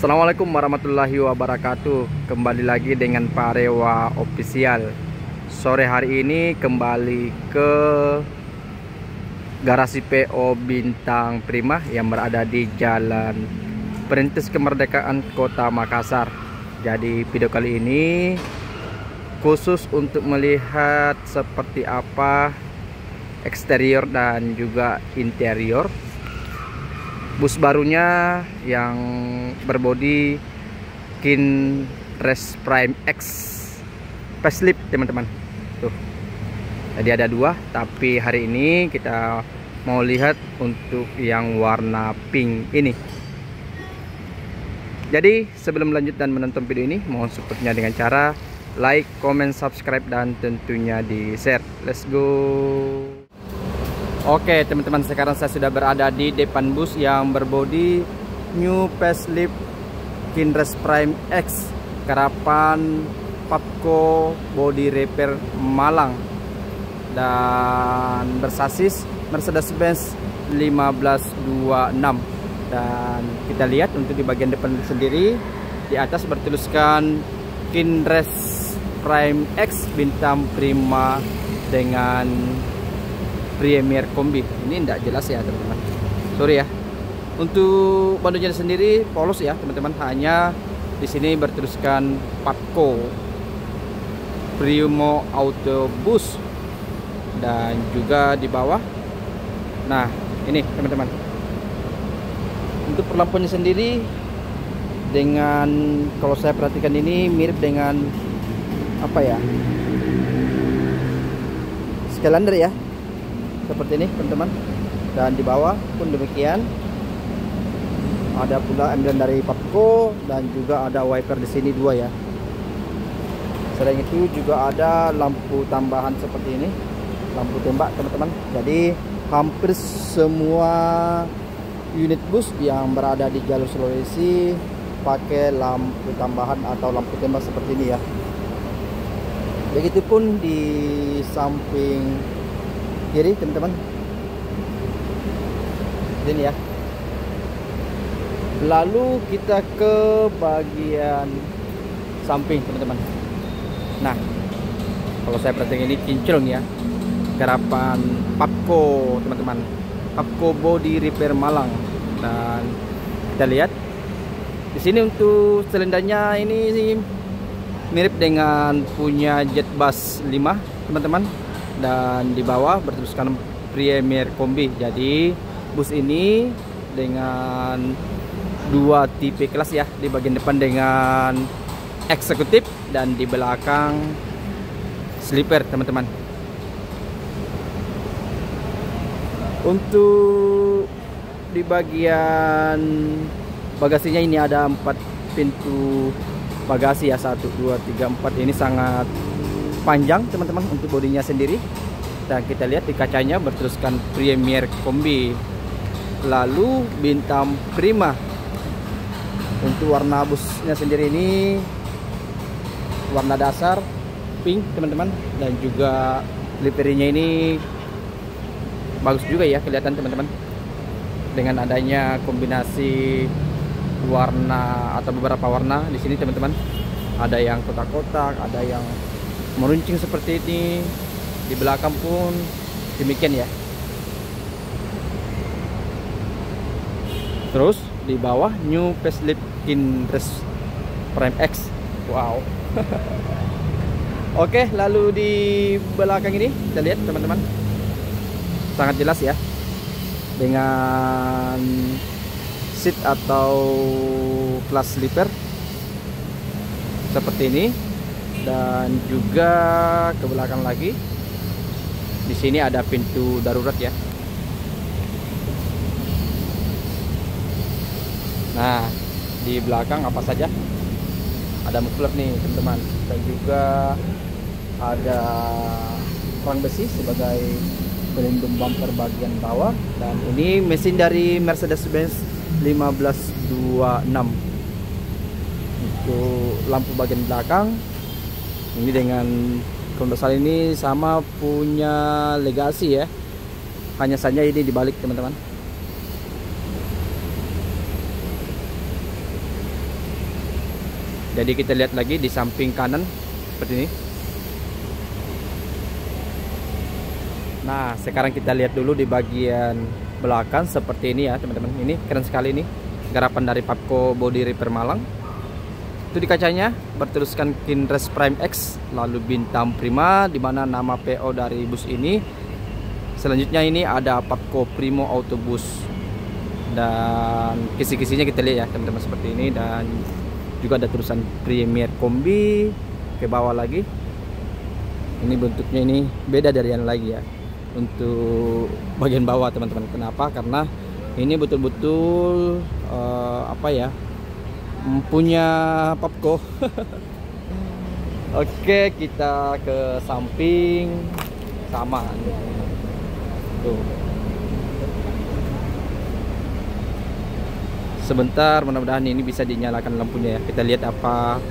Assalamualaikum warahmatullahi wabarakatuh. Kembali lagi dengan Pak Rewa Official. Sore hari ini kembali ke garasi PO Bintang Prima yang berada di Jalan Perintis Kemerdekaan Kota Makassar. Jadi video kali ini khusus untuk melihat seperti apa eksterior dan juga interior bus barunya yang berbodi Kinres Prime X facelift, teman-teman. Tuh. Jadi ada dua, tapi hari ini kita mau lihat untuk yang warna pink ini. Jadi sebelum lanjut dan menonton video ini, mohon supportnya dengan cara like, comment, subscribe, dan tentunya di share. Let's go. Oke teman-teman, sekarang saya sudah berada di depan bus yang berbodi new facelift Kinres Prime X Karapan Papco Body Repair Malang dan bersasis Mercedes-Benz 1526. Dan kita lihat untuk di bagian depan sendiri, di atas bertuliskan Kinres Prime X Bintang Prima dengan Premier Kombi. Ini tidak jelas ya teman-teman, sorry ya. Untuk badannya sendiri polos ya teman-teman, hanya di sini bertuliskan Papco Primo Autobus dan juga di bawah. Nah ini teman-teman, untuk perlampuannya sendiri dengan, kalau saya perhatikan ini mirip dengan apa ya, Skylander ya, seperti ini teman-teman. Dan di bawah pun demikian, ada pula emblem dari Papco dan juga ada wiper di sini dua ya. Selain itu juga ada lampu tambahan seperti ini, lampu tembak teman-teman. Jadi hampir semua unit bus yang berada di jalur Sulawesi pakai lampu tambahan atau lampu tembak seperti ini ya. Begitupun di samping kiri teman-teman, ini ya. Lalu kita ke bagian samping teman-teman. Nah kalau saya perhatikan ini kinclong ya, Karapan Papco teman-teman, Papco Body Repair Malang. Dan kita lihat di sini untuk silindernya ini mirip dengan punya Jetbus 5 teman-teman. Dan di bawah bertuliskan Premier Kombi. Jadi bus ini dengan dua tipe kelas ya, di bagian depan dengan eksekutif dan di belakang sleeper teman-teman. Untuk di bagian bagasinya ini ada 4 pintu bagasi ya, 1, 2, 3, 4. Ini sangat panjang teman-teman untuk bodinya sendiri. Dan kita lihat di kacanya bertuliskan Premier Kombi. Lalu Bintang Prima. Untuk warna busnya sendiri ini warna dasar pink teman-teman, dan juga liverynya ini bagus juga ya kelihatan teman-teman, dengan adanya kombinasi warna atau beberapa warna di sini teman-teman. Ada yang kotak-kotak, ada yang meruncing seperti ini. Di belakang pun demikian ya. Terus di bawah new facelift Kinres Prime X. Wow. Oke, lalu di belakang ini kita lihat teman-teman, sangat jelas ya, dengan seat atau kelas sleeper seperti ini. Dan juga ke belakang lagi, di sini ada pintu darurat ya. Nah di belakang apa saja, ada muffler nih teman-teman, dan juga ada rang besi sebagai pelindung bumper bagian bawah. Dan ini mesin dari Mercedes-Benz 1526. Untuk lampu bagian belakang ini dengan kondensal ini sama punya Legacy ya, hanya saja ini dibalik teman-teman. Jadi kita lihat lagi di samping kanan seperti ini. Nah, sekarang kita lihat dulu di bagian belakang seperti ini ya teman-teman. Ini keren sekali nih, garapan dari Papco Body Repair Malang. Itu di kacanya bertuliskan Kinres Prime X, lalu bintang Prima, dimana nama PO dari bus ini. Selanjutnya ini ada Papco Primo Autobus, dan kisi-kisinya kita lihat ya teman-teman seperti ini, dan juga ada tulisan Premier Kombi ke bawah lagi. Ini bentuknya ini beda dari yang lagi ya untuk bagian bawah teman-teman. Kenapa? Karena ini betul-betul apa ya, punya Papco. Oke, kita ke samping sama tuh. Sebentar, mudah-mudahan ini bisa dinyalakan lampunya ya. Kita lihat apa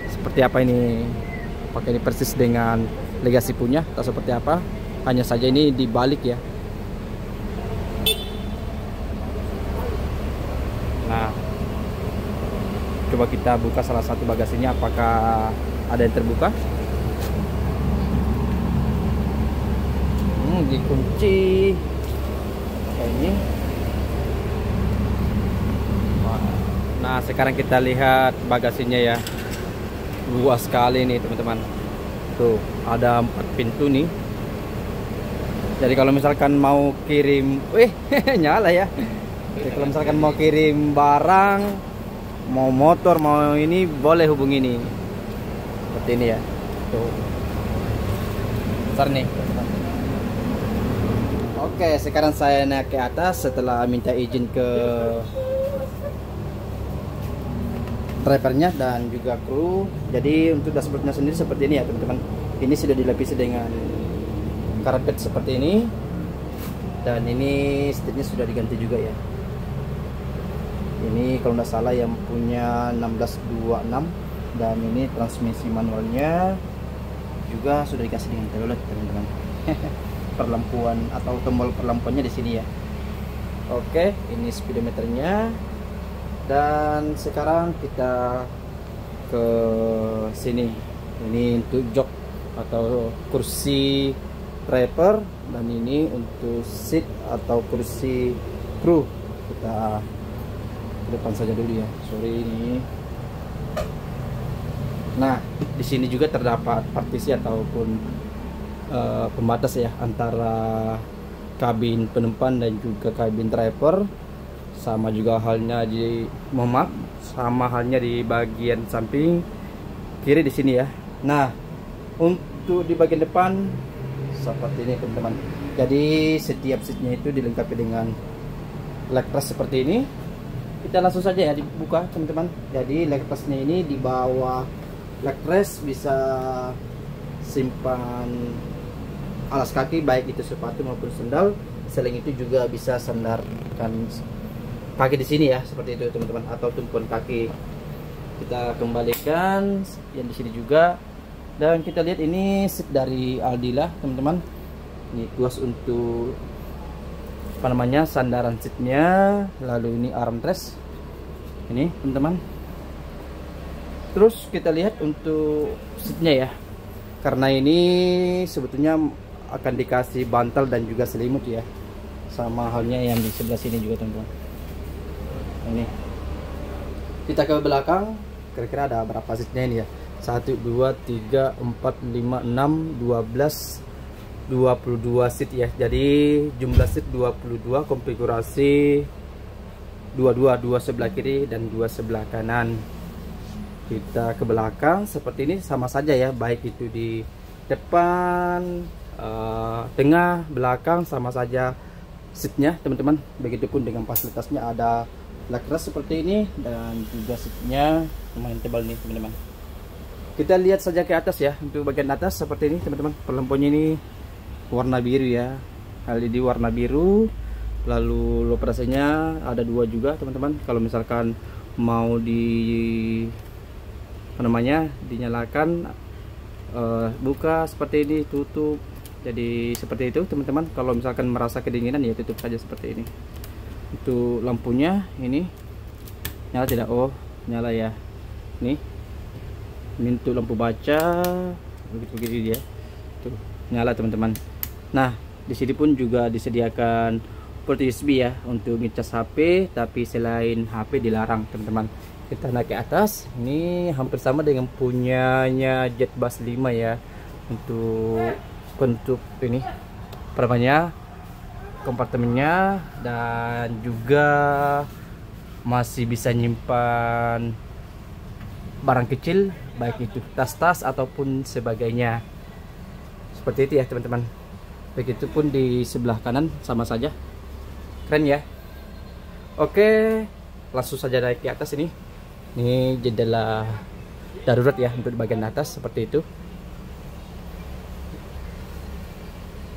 seperti apa ini. Apakah ini persis dengan Legacy punya atau seperti apa? Hanya saja ini dibalik ya. Nah, coba kita buka salah satu bagasinya, apakah ada yang terbuka? Dikunci kayak ini. Nah, sekarang kita lihat bagasinya ya. Luas sekali nih teman-teman. Tuh, ada 4 pintu nih. Jadi kalau misalkan mau kirim, nyala ya. Jadi kalau misalkan mau kirim barang, mau motor, mau ini, boleh hubungi ini. Seperti ini ya. Tuh. Besar nih. Oke, sekarang saya naik ke atas setelah minta izin ke drivernya dan juga kru. Jadi untuk dashboardnya sendiri seperti ini ya teman-teman. Ini sudah dilapisi dengan karpet seperti ini, dan ini setirnya sudah diganti juga ya. Ini kalau nggak salah yang punya 1626, dan ini transmisi manualnya juga sudah dikasih dengan telolet teman-teman. Perlampuan atau tombol perlampuannya di sini ya. Oke, ini speedometernya. Dan sekarang kita ke sini. Ini untuk jok atau kursi driver, dan ini untuk seat atau kursi kru. Kita ke depan saja dulu ya. Sorry ini. Nah, di sini juga terdapat partisi ataupun pembatas ya antara kabin penumpang dan juga kabin driver. Sama juga halnya di memak, sama halnya di bagian samping kiri di sini ya. Nah, untuk di bagian depan seperti ini teman-teman. Jadi setiap seatnya itu dilengkapi dengan leg rest seperti ini. Kita langsung saja ya dibuka teman-teman. Jadi leg restnya ini di bawah leg rest bisa simpan alas kaki, baik itu sepatu maupun sandal. Selain itu juga bisa sandarkan kaki di sini ya, seperti itu teman-teman, atau tumpuan kaki. Kita kembalikan yang di sini juga, dan kita lihat ini seat dari Aldila teman-teman. Ini tuas untuk apa namanya, sandaran seatnya, lalu ini armrest ini teman-teman. Terus kita lihat untuk seatnya ya, karena ini sebetulnya akan dikasih bantal dan juga selimut ya, sama halnya yang di sebelah sini juga teman-teman. Ini kita ke belakang, kira-kira ada berapa seatnya ini ya? 1, 2, 3, 4, 5, 6, 12, 22 seat ya. Jadi jumlah seat 22, konfigurasi 22, 2 sebelah kiri dan 2 sebelah kanan. Kita ke belakang seperti ini, sama saja ya, baik itu di depan, tengah, belakang, sama saja seatnya teman-teman. Begitupun dengan fasilitasnya, ada leg rest seperti ini, dan juga seatnya lumayan tebal nih teman-teman. Kita lihat saja ke atas ya. Untuk bagian atas seperti ini teman-teman, pelampunya ini warna biru ya, LED warna biru. Lalu loperasinya ada 2 juga teman-teman. Kalau misalkan mau apa namanya, dinyalakan, buka seperti ini, tutup. Jadi seperti itu teman-teman. Kalau misalkan merasa kedinginan ya tutup saja seperti ini. Untuk lampunya ini nyala tidak? Oh, nyala ya. Nih Ini untuk lampu baca, begitu dia. Tuh, nyala teman-teman. Nah, di sini pun juga disediakan port USB ya untuk ngecas HP, tapi selain HP dilarang teman-teman. Kita naik ke atas. Ini hampir sama dengan punyanya JetBus 5 ya. Untuk ini perbanyak kompartemennya, dan juga masih bisa nyimpan barang kecil, baik itu tas-tas ataupun sebagainya. Seperti itu ya teman-teman. Begitupun di sebelah kanan sama saja. Keren ya. Oke, langsung saja naik ke atas ini. Ini jendela darurat ya untuk di bagian atas seperti itu.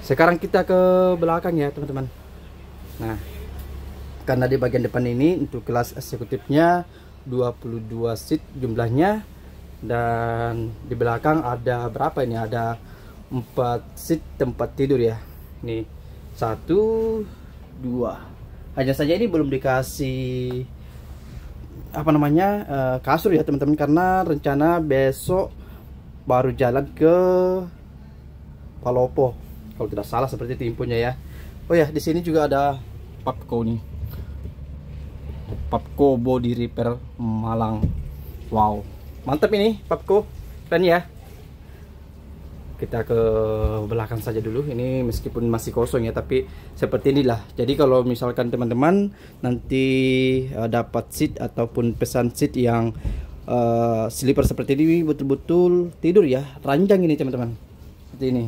Sekarang kita ke belakang ya teman-teman. Nah, karena di bagian depan ini untuk kelas eksekutifnya 22 seat jumlahnya, dan di belakang ada berapa ini, ada 4 seat tempat tidur ya. Ini 1 2, hanya saja ini belum dikasih apa namanya kasur ya teman-teman, karena rencana besok baru jalan ke Palopo kalau tidak salah, seperti itu infonya ya. Oh ya, di sini juga ada Papco nih, Papco Body Repair Malang. Wow, mantap ini Papco, keren ya. Kita ke belakang saja dulu. Ini meskipun masih kosong ya, tapi seperti inilah. Jadi kalau misalkan teman-teman nanti dapat seat ataupun pesan seat yang sleeper seperti ini, betul-betul tidur ya, ranjang ini teman-teman. Seperti ini.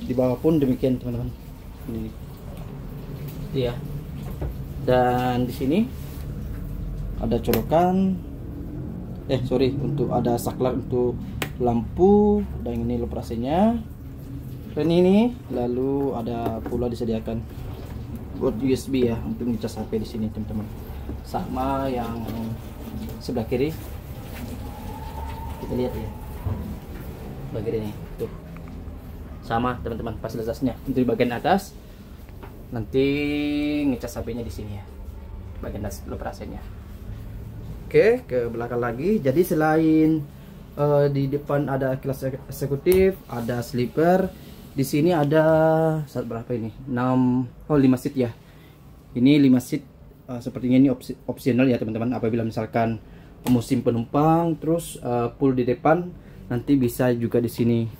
Di bawah pun demikian teman-teman. Ini ya. Dan di sini ada colokan, untuk ada saklar untuk lampu, dan ini operasinya keren ini. Lalu ada pula disediakan port USB ya untuk ngecas HP di sini teman-teman. Sama yang sebelah kiri, kita lihat ya, bagian ini tuh sama teman-teman fasilitasnya. Untuk di bagian atas nanti ngecas HP-nya di sini ya, bagian atas operasinya. Oke, ke belakang lagi. Jadi selain di depan ada kelas eksekutif, ada sleeper. Di sini ada berapa ini? 5 seat ya. Ini 5 seat. Sepertinya ini opsional ya teman-teman. Apabila misalkan musim penumpang, terus pool di depan, nanti bisa juga di sini.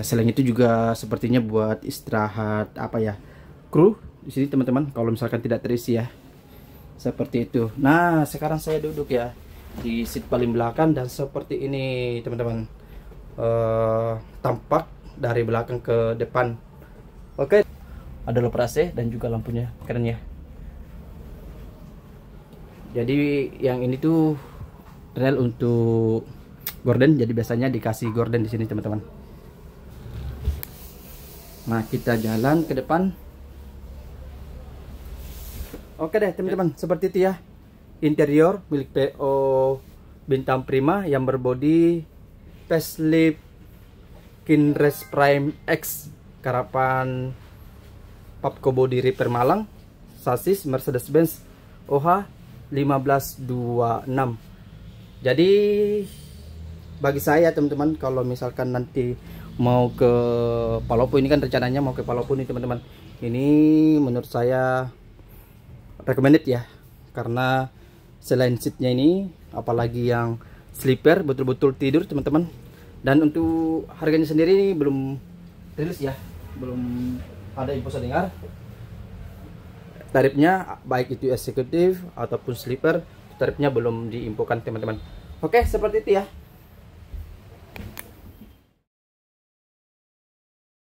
Selain itu juga sepertinya buat istirahat kru di sini teman-teman. Kalau misalkan tidak terisi ya. Seperti itu. Nah, sekarang saya duduk ya di seat paling belakang, dan seperti ini teman-teman, tampak dari belakang ke depan. Oke, ada lampu AC dan juga lampunya, keren ya. Jadi yang ini tuh rel untuk gorden, jadi biasanya dikasih gorden di sini teman-teman. Nah, kita jalan ke depan. Oke deh teman-teman, seperti itu ya interior milik PO Bintang Prima yang berbodi facelift Kinres Prime X karapan Papco Body Repair Malang, sasis Mercedes-Benz OH 1526. Jadi bagi saya teman-teman, kalau misalkan nanti mau ke Palopo, ini kan rencananya mau ke Palopo nih teman-teman, ini menurut saya recommended ya, karena selain seatnya ini, apalagi yang sleeper, betul-betul tidur teman-teman. Dan untuk harganya sendiri ini belum rilis ya, belum ada info saya dengar. Tarifnya baik itu eksekutif ataupun sleeper, tarifnya belum diinfokan teman-teman. Oke, seperti itu ya.